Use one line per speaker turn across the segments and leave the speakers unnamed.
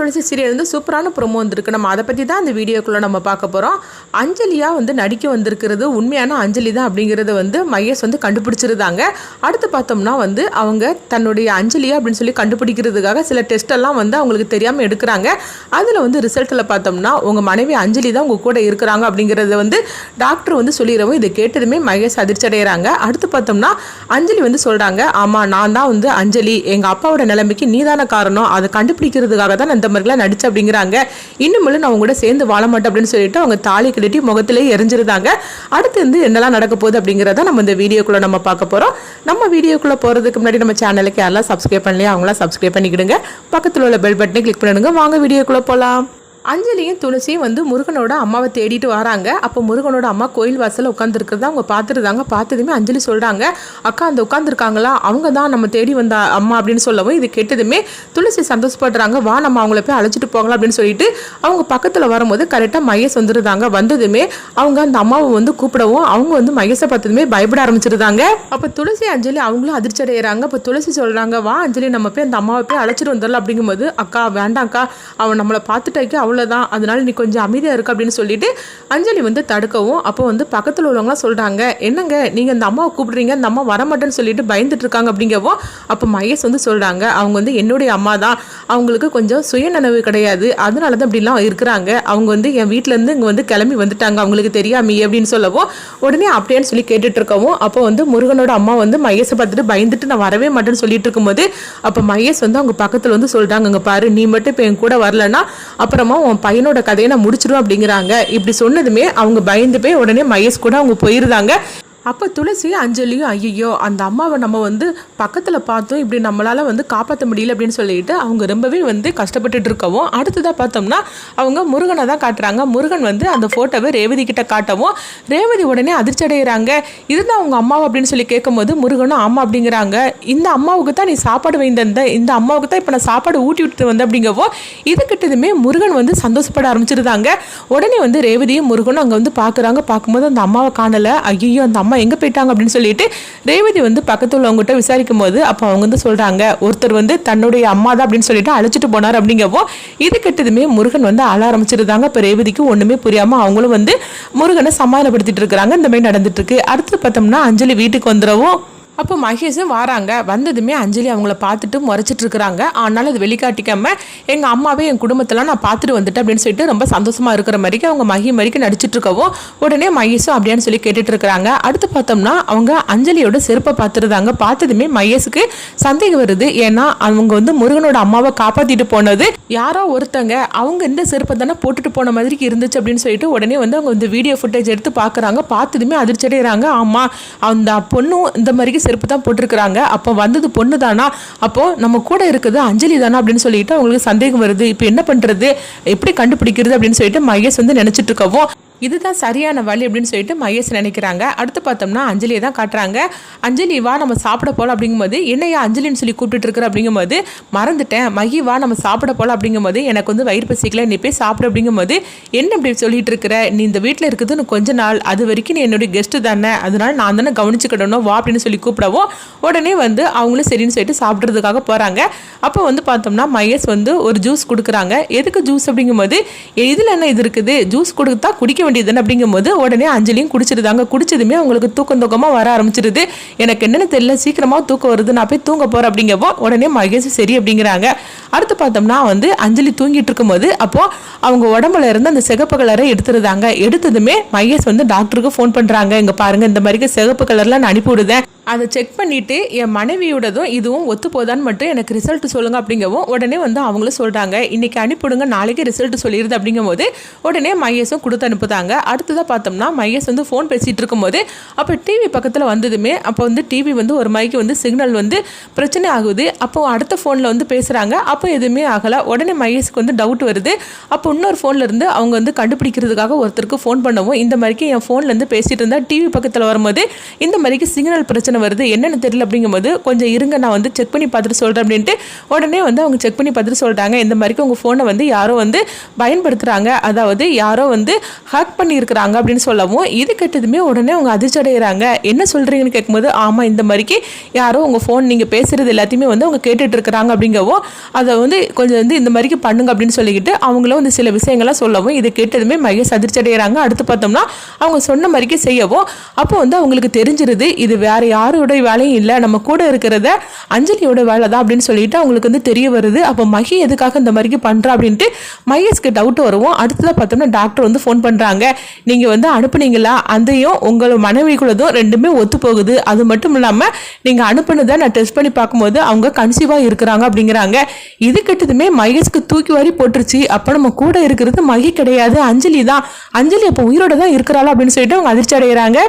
துளசி serial வந்து சூப்பரான promo வந்திருக்கு. நம்ம அதை பற்றி தான் அந்த வீடியோக்குள்ளே நம்ம பார்க்க போகிறோம். அஞ்சலியாக வந்து நடிக்க வந்திருக்கிறது உண்மையான அஞ்சலி தான் அப்படிங்கிறத வந்து மையஸ் வந்து கண்டுபிடிச்சிருந்தாங்க. அடுத்து பார்த்தோம்னா வந்து அவங்க தன்னுடைய அஞ்சலியா அப்படின்னு சொல்லி கண்டுபிடிக்கிறதுக்காக சில டெஸ்ட்டெல்லாம் வந்து அவங்களுக்கு தெரியாமல் எடுக்கிறாங்க. அதில் வந்து ரிசல்ட்டில் பார்த்தோம்னா உங்கள் மனைவி அஞ்சலி தான் உங்கள் கூட இருக்கிறாங்க அப்படிங்கிறத வந்து டாக்டர் வந்து சொல்லிடுறவும் இதை கேட்டதுமே மையஸ் அதிர்ச்சி அடைகிறாங்க. அடுத்து பார்த்தோம்னா அஞ்சலி வந்து சொல்கிறாங்க, ஆமாம் நான் தான் வந்து அஞ்சலி, எங்கள் அப்பாவோட நிலைமைக்கு நீதான காரணம், அதை கண்டுபிடிக்கிறதுக்காக தான் இந்த மாதிரிலாம் நடிச்சு அப்படிங்கிறாங்க. இன்னும் நான் அவங்க கூட சேர்ந்து வாழ மாட்டேன் அப்படின்னு சொல்லிட்டு அவங்க தாலி கட்டி முகத்திலே எரிஞ்சிருந்தாங்க. அடுத்து வந்து என்னெல்லாம் நடக்க போகுது அப்படிங்கிறத நம்ம இந்த வீடியோக்குள்ள நம்ம பார்க்க போறோம். நம்ம வீடியோக்குள்ள போறதுக்கு முன்னாடி நம்ம சேனலுக்கு யாரெல்லாம் சப்ஸ்கிரைப் பண்ணலையா அவங்களாம் சப்ஸ்கிரைப் பண்ணிக்கிடுங்க. பக்கத்தில் உள்ள பெல் பட்டனை கிளிக் பண்ணிடுங்க. வாங்க வீடியோக்குள்ள போகலாம். அஞ்சலியும் துளசியும் வந்து முருகனோட அம்மாவை தேடிட்டு வராங்க. அப்போ முருகனோட அம்மா கோயில் வாசலில் உட்காந்துருக்கிறதா அவங்க பார்த்துருந்தாங்க. பார்த்ததுமே அஞ்சலி சொல்கிறாங்க, அக்கா அந்த உட்காந்துருக்காங்களா அவங்க தான் நம்ம தேடி வந்த அம்மா அப்படின்னு சொல்லவும் இது கேட்டதுமே துளசி சந்தோஷப்படுறாங்க. வா நம்ம அவங்கள போய் அழைச்சிட்டு போகலாம் அப்படின்னு சொல்லிட்டு அவங்க பக்கத்தில் வரும்போது கரெக்டாக மையஸ் வந்துருந்தாங்க. வந்ததுமே அவங்க அந்த அம்மாவை வந்து கூப்பிடவும் அவங்க வந்து மையஸை பார்த்ததுமே பயப்பட ஆரம்பிச்சிருந்தாங்க. அப்போ துளசி அஞ்சலி அவங்களும் அதிர்ச்சி அடைகிறாங்க. அப்போ துளசி சொல்கிறாங்க, வா அஞ்சலி நம்ம போய் அந்த அம்மாவை போய் அழைச்சிட்டு வந்துடலாம் அப்படிங்கும்போது, அக்கா வேண்டாம்க்கா அவன் நம்மளை பார்த்துட்டாக்கி அவ்வளோதான், அதனால நீ கொஞ்சம் அமைதியாக இருக்கு அப்படின்னு சொல்லிட்டு அஞ்சலி வந்து தடுக்கவும் அப்போ வந்து பக்கத்தில் உள்ளவங்களாம் சொல்கிறாங்க, என்னங்க நீங்கள் இந்த அம்மாவை கூப்பிடுறீங்க, இந்த அம்மா வரமாட்டேன்னு சொல்லிட்டு பயந்துட்டு இருக்காங்க அப்படிங்கவும் அப்போ மையஸ் வந்து சொல்கிறாங்க, அவங்க வந்து என்னுடைய அம்மா தான், அவங்களுக்கு கொஞ்சம் சுயநனவு கிடையாது, அதனால தான் இப்படிலாம் இருக்கிறாங்க, அவங்க வந்து என் வீட்டிலேருந்து இங்கே வந்து கிளம்பி வந்துட்டாங்க அவங்களுக்கு தெரியாம அப்படின்னு சொல்லவும் உடனே அப்படியான்னு சொல்லி கேட்டுட்டு இருக்கவும் அப்போ வந்து முருகனோட அம்மா வந்து மையஸை பார்த்துட்டு பயந்துட்டு நான் வரவே மாட்டேன்னு சொல்லிட்டு இருக்கும்போது அப்போ மையஸ் வந்து அவங்க பக்கத்தில் வந்து சொல்கிறாங்க, இங்கே பாரு நீ மட்டும் இப்போ என் கூட வரலன்னா அப்புறமா உன் பையனோட கதையை நான் முடிச்சிடும் அப்படிங்கிறாங்க. இப்படி சொன்னதுமே அவங்க பயந்து போய் உடனே மையஸ் கூட அவங்க போயிருந்தாங்க. அப்போ துளசி அஞ்சலியும் ஐயோ அந்த அம்மாவை நம்ம வந்து பக்கத்தில் பார்த்தோம், இப்படி நம்மளால் வந்து காப்பாற்ற முடியல அப்படின்னு சொல்லிட்டு அவங்க ரொம்பவே வந்து கஷ்டப்பட்டுட்டு இருக்கவும் அடுத்ததாக பார்த்தோம்னா அவங்க முருகனை தான் காட்டுறாங்க. முருகன் வந்து அந்த ஃபோட்டோவை ரேவதி கிட்ட காட்டவும் ரேவதி உடனே அதிர்ச்சி அடைகிறாங்க. இதுதான் அவங்க அம்மாவை அப்படின்னு சொல்லி கேட்கும்போது முருகனும் ஆமாம் அப்படிங்கிறாங்க. இந்த அம்மாவுக்கு தான் நீ சாப்பாடு வைந்திருந்த, இந்த அம்மாவுக்கு தான் இப்போ நான் சாப்பாடு ஊட்டி விட்டு வந்தேன் அப்படிங்கவோ இது கிட்டதுமே முருகன் வந்து சந்தோஷப்பட ஆரம்பிச்சிருந்தாங்க. உடனே வந்து ரேவதியும் முருகனும் அங்கே வந்து பார்க்குறாங்க. பார்க்கும்போது அந்த அம்மாவை காணலை. ஐயோ அந்த அம்மா எங்க போயிட்டாங்க அப்படின்னு சொல்லிட்டு ரேவதி வந்து பக்கத்துல உள்ளவங்ககிட்ட விசாரிக்கும் போது அப்போ அவங்க வந்து சொல்றாங்க, ஒருத்தர் வந்து தன்னுடைய அம்மா தான் அப்படின்னு சொல்லிட்டு அழைச்சிட்டு போனார் அப்படிங்கவோ இது கிட்டதுமே முருகன் வந்து அழ ஆரம்பிச்சிருந்தாங்க. இப்போ ரேவதிக்கு ஒண்ணுமே புரியாம அவங்களும் வந்து முருகனை சமாதானப்படுத்திட்டு இருக்கிறாங்க. இந்த மாதிரி நடந்துட்டு இருக்கு. அடுத்து பார்த்தோம்னா அஞ்சலி வீட்டுக்கு வந்துடவும் அப்போ மகேஷும் வராங்க. வந்ததுமே அஞ்சலி அவங்கள பார்த்துட்டு முறைச்சிட்டு இருக்கிறாங்க. ஆனாலும் அது வெளிக்காட்டிக்காம எங்கள் அம்மாவே என் குடும்பத்தெல்லாம் நான் பார்த்துட்டு வந்துட்டேன் அப்படின்னு சொல்லிட்டு ரொம்ப சந்தோஷமாக இருக்கிற மாதிரிக்கு அவங்க மகி நடிச்சிட்டு இருக்கவும் உடனே மகேஷும் அப்படியான்னு சொல்லி கேட்டுட்டு இருக்கிறாங்க. அடுத்து பார்த்தோம்னா அவங்க அஞ்சலியோட செருப்பை பார்த்துருந்தாங்க. பார்த்ததுமே மகேஷுக்கு சந்தேகம் வருது. ஏன்னா அவங்க வந்து முருகனோட அம்மாவை காப்பாற்றிட்டு போனது யாரோ ஒருத்தங்க அவங்க இந்த செருப்பை தானே போட்டுட்டு போன மாதிரி இருந்துச்சு அப்படின்னு சொல்லிட்டு உடனே வந்து அவங்க இந்த வீடியோ ஃபுட்டேஜ் எடுத்து பார்க்குறாங்க. பார்த்ததுமே அதிர்ச்சி அடைகிறாங்க. ஆமாம் அந்த பொண்ணும் இந்த மாதிரி செருப்பு தான் போட்டிருக்கிறாங்க. அப்போ வந்தது பொண்ணு தானா, அப்போ நம்ம கூட இருக்குது அஞ்சலி தானா அப்படின்னு சொல்லிட்டு அவங்களுக்கு சந்தேகம் வருது. இப்போ என்ன பண்றது, எப்படி கண்டுபிடிக்கிறது அப்படின்னு சொல்லிட்டு மகேஷ் வந்து நினைச்சிட்டு இருக்கவும் இதுதான் சரியான வழி அப்படின்னு சொல்லிட்டு மகேஷ் நினைக்கிறாங்க. அடுத்து பார்த்தோம்னா அஞ்சலியை தான் காட்டுறாங்க. அஞ்சலி வா நம்ம சாப்பிட போகலாம் அப்படிங்கும்போது என்னையா அஞ்சலின்னு சொல்லி கூப்பிட்டு இருக்கிற அப்படிங்கும்போது மறந்துட்டேன், மகி வா நம்ம சாப்பிட போகலாம் அப்படிங்கும்போது எனக்கு வந்து வயிறு பசிக்கல நீ போய் சாப்பிட அப்படிங்கும்போது என்ன இப்படி சொல்லிட்டு இருக்கிற, நீ இந்த வீட்டில் இருக்குதுன்னு கொஞ்ச நாள், அது வரைக்கும் நீ என்னுடைய கெஸ்ட்டு தானே, அதனால நான் தானே கவனிச்சுக்கிடணும் வா அப்படின்னு சொல்லி கூப்பிடவும் உடனே வந்து அவங்களும் சரின்னு சொல்லிட்டு சாப்பிட்றதுக்காக போகிறாங்க. அப்போ வந்து பார்த்தோம்னா மகேஷ் வந்து ஒரு ஜூஸ் கொடுக்குறாங்க. எதுக்கு ஜூஸ் அப்படிங்கும்போது இதில் என்ன இது இருக்குது, ஜூஸ் கொடுத்தா குடிக்க அப்படிங்கும்போது உடனே அஞ்சலியும் குடிச்சிருந்தாங்க. குடிச்சதுமே அவங்களுக்கு தூக்கமா வர ஆரம்பிச்சிருது. எனக்கு என்னன்னு தெரியல சீக்கிரமா தூக்கம் வருது, நான் போய் தூங்க போறேன் அப்படிங்கப்போ உடனே மகேஷ் சரி அப்படிங்கிறாங்க. அடுத்து பார்த்தோம்னா வந்து அஞ்சலி தூங்கிட்டு இருக்கும்போது அப்போ அவங்க உடம்புல இருந்து அந்த சிகப்பு கலரை எடுத்துருந்தாங்க. எடுத்ததுமே மகேஷ் வந்து டாக்டருக்கு ஃபோன் பண்றாங்க, இங்க பாருங்க இந்த மாதிரி சிகப்பு கலர்ல நான் அனுப்பி விடுதேன், அதை செக் பண்ணிட்டு என் மனைவியோடதும் இதுவும் ஒத்து போதான்னு மட்டும் எனக்கு ரிசல்ட் சொல்லுங்க அப்படிங்கவும் உடனே வந்து அவங்களும் சொல்றாங்க, இன்னைக்கு அனுப்பிவிடுங்க நாளைக்கு ரிசல்ட் சொல்லிடுது அப்படிங்கும்போது உடனே மகேஷும் கொடுத்து அனுப்புதாங்க. அடுத்ததாக பார்த்தோம்னா மகேஷ் வந்து ஃபோன் பேசிட்டு இருக்கும்போது அப்போ டிவி பக்கத்தில் வந்ததுமே அப்போ வந்து டிவி வந்து ஒரு மைக்கு வந்து சிக்னல் வந்து பிரச்சனை ஆகுது. அப்போ அடுத்த ஃபோனில் வந்து பேசுகிறாங்க. அப்போ எதுவுமே ஆகலை. உடனே மகேஷுக்கு வந்து டவுட் வருது. அப்போ இன்னொரு ஃபோனில் இருந்து அவங்க வந்து கண்டுபிடிக்கிறதுக்காக ஒருத்தருக்கு ஃபோன் பண்ணவும் இந்த மாதிரிக்கு என் ஃபோன்லேருந்து பேசிட்டு இருந்தால் டிவி பக்கத்தில் வரும்போது இந்த மாதிரிக்கு சிக்னல் பிரச்சனை பிரச்சனை வருது, என்னென்னு தெரியல அப்படிங்கும்போது கொஞ்சம் இருங்க நான் வந்து செக் பண்ணி பார்த்துட்டு சொல்கிறேன் அப்படின்ட்டு உடனே வந்து அவங்க செக் பண்ணி பார்த்துட்டு சொல்கிறாங்க. இந்த மாதிரிக்கு உங்கள் ஃபோனை வந்து யாரோ வந்து பயன்படுத்துகிறாங்க, அதாவது யாரோ வந்து ஹேக் பண்ணியிருக்கிறாங்க அப்படின்னு சொல்லவும் இது கேட்டதுமே உடனே அவங்க அதிர்ச்சி அடைகிறாங்க. என்ன சொல்கிறீங்கன்னு கேட்கும்போது ஆமாம் இந்த மாதிரிக்கு யாரோ உங்கள் ஃபோன் நீங்கள் பேசுகிறது எல்லாத்தையுமே வந்து அவங்க கேட்டுட்டு இருக்கிறாங்க அப்படிங்கவும் அதை வந்து கொஞ்சம் வந்து இந்த மாதிரிக்கு பண்ணுங்க அப்படின்னு சொல்லிக்கிட்டு அவங்களும் வந்து சில விஷயங்கள்லாம் சொல்லவும் இது கேட்டதுமே மகேஷ் அதிர்ச்சி அடைகிறாங்க. அடுத்து பார்த்தோம்னா அவங்க சொன்ன மாதிரிக்கு செய்யவும் அப்போ வந்து அவங்களுக்கு தெரிஞ்சிருது இது வேற யாரோட வேலையும் இல்லை, நம்ம கூட இருக்கிறத அஞ்சலியோட வேலை தான் அப்படின்னு சொல்லிட்டு அவங்களுக்கு வந்து தெரிய வருது. அப்போ மகி எதுக்காக இந்த மாதிரிக்கு பண்ணுறா அப்படின்ட்டு மகேஷ்க்கு டவுட் வருவோம். அடுத்ததாக பார்த்தோம்னா டாக்டர் வந்து ஃபோன் பண்ணுறாங்க. நீங்கள் வந்து அனுப்புனீங்களா, அதையும் உங்களோட மனைவிக்குள்ளதும் ரெண்டுமே ஒத்து போகுது, அது மட்டும் இல்லாமல் நீங்கள் அனுப்புனதை நான் டெஸ்ட் பண்ணி பார்க்கும்போது அவங்க கன்சீவாக இருக்கிறாங்க அப்படிங்கிறாங்க. இது கிட்டதுமே மகேஷ்க்கு தூக்கி வாரி போட்டுருச்சு. அப்போ நம்ம கூட இருக்கிறது மகி கிடையாது, அஞ்சலி தான். அஞ்சலி அப்போ உயிரோட தான் இருக்கிறாளா அப்படின்னு சொல்லிட்டு அவங்க அதிர்ச்சி அடைகிறாங்க.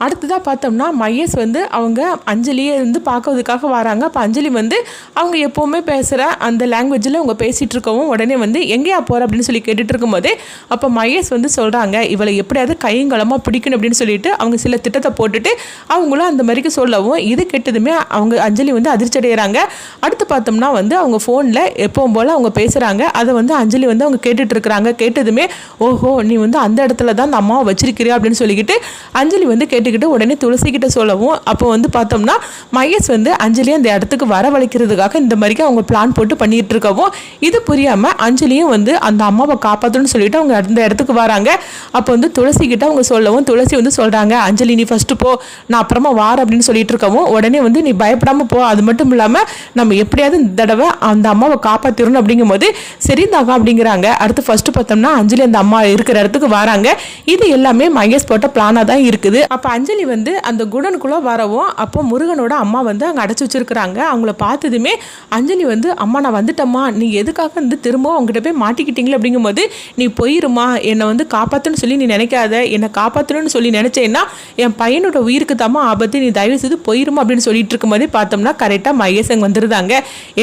அடுத்ததாக பார்த்தோம்னா மகேஷ் வந்து அவங்க அஞ்சலியை வந்து பார்க்கறதுக்காக வராங்க. அப்போ அஞ்சலி வந்து அவங்க எப்போவுமே பேசுகிற அந்த லாங்குவேஜில் அவங்க பேசிகிட்டு இருக்கவும் உடனே வந்து எங்கேயா போகிற அப்படின்னு சொல்லி கேட்டுட்டு இருக்கும்போதே அப்போ மகேஷ் வந்து சொல்கிறாங்க இவளை எப்படியாவது கையங்கலமாக பிடிக்கணும் அப்படின்னு சொல்லிட்டு அவங்க சில திட்டத்தை போட்டுட்டு அவங்களும் அந்த மாதிரிக்கு சொல்லவும் இது கெட்டதுமே அவங்க அஞ்சலி வந்து அதிர்ச்சி அடைகிறாங்க. அடுத்து பார்த்தோம்னா வந்து அவங்க ஃபோனில் எப்பவும் போல் அவங்க பேசுகிறாங்க. அதை வந்து அஞ்சலி வந்து அவங்க கேட்டுட்டு இருக்கிறாங்க. கேட்டதுமே ஓஹோ நீ வந்து அந்த இடத்துல தான் அந்த அம்மாவை வச்சிருக்கிறியா அப்படின்னு சொல்லிக்கிட்டு அஞ்சலி வந்து கேட்டுக்கிட்டு உடனே துளசி கிட்ட சொல்லவும் அப்போ வந்து பார்த்தோம்னா மகேஷ் வந்து அஞ்சலியை அந்த இடத்துக்கு வரவழைக்கிறதுக்காக இந்த மாதிரி அவங்க பிளான் போட்டு பண்ணிட்டு இருக்கவும் இது புரியாம அஞ்சலியும் வந்து அந்த அம்மாவை காப்பாற்றணும்னு சொல்லிட்டு அவங்க அந்த இடத்துக்கு வராங்க. அப்போ வந்து துளசி கிட்ட அவங்க சொல்லவும் துளசி வந்து சொல்றாங்க அஞ்சலி நீ ஃபர்ஸ்ட் போ, நான் அப்புறமா வார அப்படின்னு சொல்லிட்டு இருக்கவும் உடனே வந்து நீ பயப்படாம போ, அது மட்டும் இல்லாம நம்ம எப்படியாவது இந்த தடவை அந்த அம்மாவை காப்பாத்திரணும் அப்படிங்கும் போது சரிந்தாங்க அப்படிங்கிறாங்க. அடுத்து ஃபர்ஸ்ட் பார்த்தோம்னா அஞ்சலி அந்த அம்மா இருக்கிற இடத்துக்கு வராங்க. இது எல்லாமே மகேஷ் போட்ட பிளானா தான் இருக்குது. அப்போ அஞ்சலி வந்து அந்த குடனுக்குள்ளே வரவும் அப்போ முருகனோட அம்மா வந்து அங்கே அடைச்சி வச்சிருக்கிறாங்க. அவங்கள பார்த்ததுமே அஞ்சலி வந்து அம்மா நான் வந்துட்டம்மா, நீ எதுக்காக வந்து திரும்ப அவங்ககிட்ட போய் மாட்டிக்கிட்டீங்களே அப்படிங்கும்போது நீ போயிருமா, என்னை வந்து காப்பாற்றணும்னு சொல்லி நீ நினைக்காத, என்னை காப்பாற்றணும்னு சொல்லி நினச்சேன்னா என் பையனோட உயிருக்கு தாம்மா ஆபத்து, நீ தயவு செய்து போயிருமா அப்படின்னு சொல்லிட்டு இருக்கும்போதே பார்த்தோம்னா கரெக்டாக மகேசங்க வந்துருந்தாங்க.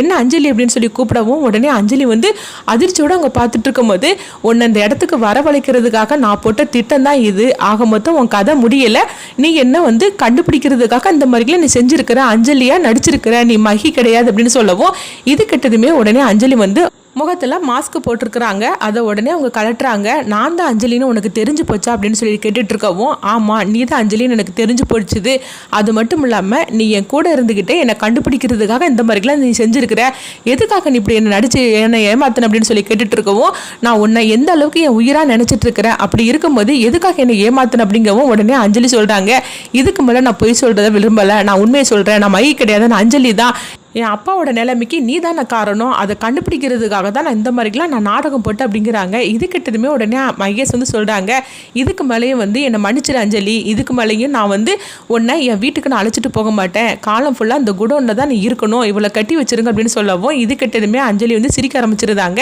என்ன அஞ்சலி அப்படின்னு சொல்லி கூப்பிடவும் உடனே அஞ்சலி வந்து அதிர்ச்சியோடு அவங்க பார்த்துட்டு இருக்கும்போது உன்னை அந்த இடத்துக்கு வரவழைக்கிறதுக்காக நான் போட்ட திட்டம் தான் இது, ஆக மொத்தம் உன் கதை முடியலை, நீ என்ன வந்து கண்டுபிடிக்கிறதுக்காக இந்த மாதிரிலாம் நீ செஞ்சிருக்கிற, அஞ்சலியா நடிச்சிருக்கிற, நீ மகி கிடையாது அப்படின்னு சொல்லவும் இது கிட்டதுமே உடனே அஞ்சலி வந்து முகத்தில் மாஸ்க் போட்டிருக்கிறாங்க. அதை உடனே அவங்க கலட்டுறாங்க. நான் தான் அஞ்சலின்னு உனக்கு தெரிஞ்சு போச்சா அப்படின்னு சொல்லி கேட்டுட்டு இருக்கவும் ஆமாம் நீ தான் அஞ்சலின்னு எனக்கு தெரிஞ்சு போச்சுது, அது மட்டும் இல்லாமல் நீ என் கூட இருந்துக்கிட்டே என்னை கண்டுபிடிக்கிறதுக்காக இந்த மாதிரிலாம் நீ செஞ்சுருக்கிற, எதுக்காக நீ இப்படி என்னை நடிச்சு என்னை ஏமாத்தின அப்படின்னு சொல்லி கேட்டுட்டு இருக்கவும் நான் உன்னை எந்த அளவுக்கு என் உயிராக நினச்சிட்டு இருக்கிறேன், அப்படி இருக்கும்போது எதுக்காக என்னை ஏமாத்தின அப்படிங்கவும் உடனே அஞ்சலி சொல்கிறாங்க இதுக்கு மேலே நான் பொய் சொல்கிறத விரும்பலை, நான் உண்மையை சொல்கிறேன், நான் மகி கிடையாது, நான் அஞ்சலி தான், என் அப்பாவோட நிலைமைக்கு நீ தானே காரணம், அதை கண்டுபிடிக்கிறதுக்காக தான் நான் இந்த மாதிரிலாம் நான் நாடகம் போட்டேன் அப்படிங்கிறாங்க. இது கிட்டதுமே உடனே மகேஷ் வந்து சொல்கிறாங்க இதுக்கு மேலேயும் வந்து என்னை மன்னிச்சிரு அஞ்சலி, இதுக்கு மேலேயும் நான் வந்து உன்னை என் வீட்டுக்கு நான் அழைச்சிட்டு போக மாட்டேன், காலம் ஃபுல்லாக இந்த குடோனில் தான் நீ இருக்கணும், இவளை கட்டி வச்சிருங்க அப்படின்னு சொல்லவும் இது கிட்டதுமே அஞ்சலி வந்து சிரிக்க ஆரம்பிச்சிருந்தாங்க.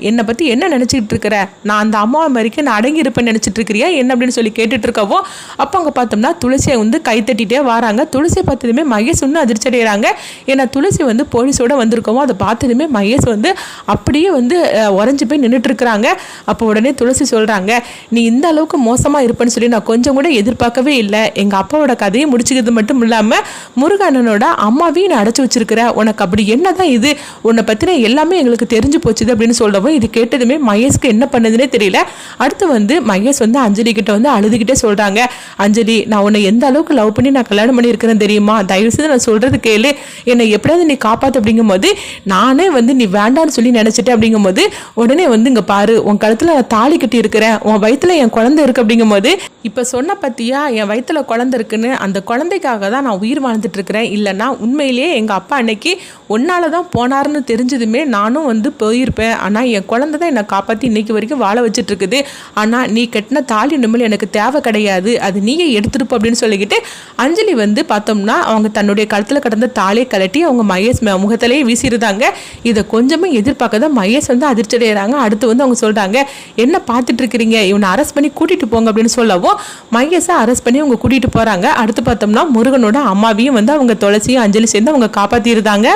என்னை பற்றி என்ன நினச்சிக்கிட்டு இருக்கிற, நான் அந்த அம்மா மாதிரிக்கு நான் அடங்கி இருப்பேன்னு நினச்சிட்டு இருக்கிறியா என்ன அப்படின்னு சொல்லி கேட்டுட்டு இருக்கவும் அப்போ அங்கே பார்த்தோம்னா துளசியை வந்து கை தட்டிகிட்டே வராங்க. துளசியை பார்த்ததுமே மகேஷ் இன்னும் அதிர்ச்சி அடைகிறாங்க. ஏன்னா துளசி வந்து போலீஸோட வந்திருக்கோமோ அதை பார்த்ததுமே மகேஷ் வந்து அப்படியே வந்து உறைஞ்சி போய் நின்றுட்டு இருக்கிறாங்க. அப்போ உடனே துளசி சொல்கிறாங்க நீ இந்த அளவுக்கு மோசமாக இருப்பேன்னு சொல்லி நான் கொஞ்சம் கூட எதிர்பார்க்கவே இல்லை, எங்கள் அப்பாவோட கதையை முடிச்சுக்கிறது மட்டும் இல்லாமல் முருகனனோட அம்மாவையும் நான் அடைச்சி வச்சிருக்கிறேன், உனக்கு அப்படி என்ன தான் இது, உன்னை பற்றின எல்லாமே எங்களுக்கு தெரிஞ்சு போச்சுது அப்படின்னு சொல்லவும் இது கேட்டதுமே மகேஷ்க்கு என்ன பண்ணதுன்னே தெரியல. அடுத்து வந்து மகேஷ் வந்து அஞ்சலி கிட்ட வந்து அழுதுகிட்டே சொல்கிறாங்க அஞ்சலி நான் உன்னை எந்த அளவுக்கு லவ் பண்ணி நான் கல்யாணம் பண்ணியிருக்கிறேன் தெரியுமா, தயவு செய்து நான் சொல்கிறது கேளு, என்னை எப்படியாவது நீ காப்பாற்று அப்படிங்கும்போது நானே வந்து நீ வேண்டான்னு சொல்லி நினச்சிட்டேன் அப்படிங்கும்போது உடனே வந்து இங்கே பாரு உன் கழுத்தில் நான் தாலி கட்டி இருக்கிறேன், உன் வயிற்றுல என் குழந்தை இருக்குது அப்படிங்கும்போது இப்போ சொன்ன பற்றியா என் வயிற்றுல குழந்தை இருக்குன்னு, அந்த குழந்தைக்காக தான் நான் உயிர் வாழ்ந்துட்டு இருக்கிறேன், இல்லைன்னா உண்மையிலேயே எங்கள் அப்பா அன்னைக்கு ஒன்னால தான் போனாருன்னு தெரிஞ்சதுமே நானும் வந்து போயிருப்பேன், ஆனால் என் குழந்தை தான் என்னை காப்பாற்றி இன்னைக்கு வரைக்கும் வாழ வச்சுட்டு இருக்குது, ஆனால் நீ கட்டின தாலி நிம்மல் எனக்கு தேவை கிடையாது, அது நீயே எடுத்துருப்ப அப்படின்னு சொல்லிக்கிட்டு அஞ்சலி வந்து பார்த்தோம்னா அவங்க தன்னுடைய கழுத்தில் கடந்த தாலியை கலட்டி அவங்க மகேஷ் முகத்திலேயே வீசிருந்தாங்க. இதை கொஞ்சமே எதிர்பார்க்காத மகேஷ் வந்து அதிர்ச்சி அடைகிறாங்க. அடுத்து வந்து அவங்க சொல்கிறாங்க என்ன பார்த்துட்டு இருக்கிறீங்க, இவனை அரெஸ்ட் பண்ணி கூட்டிகிட்டு போங்க அப்படின்னு சொல்லவும் மகேஷை அரெஸ்ட் பண்ணி அவங்க கூட்டிகிட்டு போகிறாங்க. அடுத்து பார்த்தோம்னா முருகனோட அம்மாவையும் வந்து அவங்க துளசியும் அஞ்சலி சேர்ந்து அவங்க காப்பாற்றிருந்தாங்க.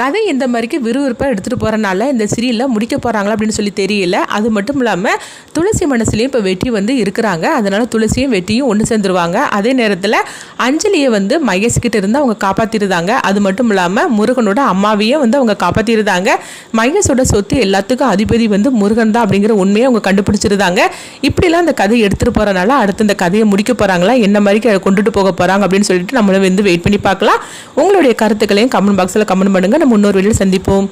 கதை எந்த மாதிரிக்கு விறுவிறுப்பாக எடுத்துகிட்டு போகிறனால இந்த சீரியலில் முடிக்க போகிறாங்களா அப்படின்னு சொல்லி தெரியல. அது மட்டும் இல்லாமல் துளசி மனசுலேயும் இப்போ வெற்றி வந்து இருக்கிறாங்க. அதனால் துளசியும் வெற்றியும் ஒன்று சேர்ந்துருவாங்க. அதே நேரத்தில் அஞ்சலியை வந்து மகேஷ்கிட்ட இருந்து அவங்க காப்பாற்றிருந்தாங்க. அது மட்டும் இல்லாமல் முருகனோட அம்மாவையும் வந்து அவங்க காப்பாற்றிருந்தாங்க. மகேஷோட சொத்து எல்லாத்துக்கும் அதிபதி வந்து முருகன் தான் அப்படிங்கிற உண்மையை அவங்க கண்டுபிடிச்சிருந்தாங்க. இப்படிலாம் அந்த கதையை எடுத்துகிட்டு போகிறனால அடுத்து இந்த கதையை முடிக்க போகிறாங்களா, என்ன மாதிரி கொண்டுட்டு போக போகிறாங்க அப்படின்னு சொல்லிட்டு நம்மளும் வந்து வெயிட் பண்ணி பார்க்கலாம். உங்களுடைய கருத்துக்களையும் கமெண்ட் பாக்ஸில் கமெண்ட் பண்ணுங்கள். நம்ம இன்னொரு வீடியோவில் சந்திப்போம்.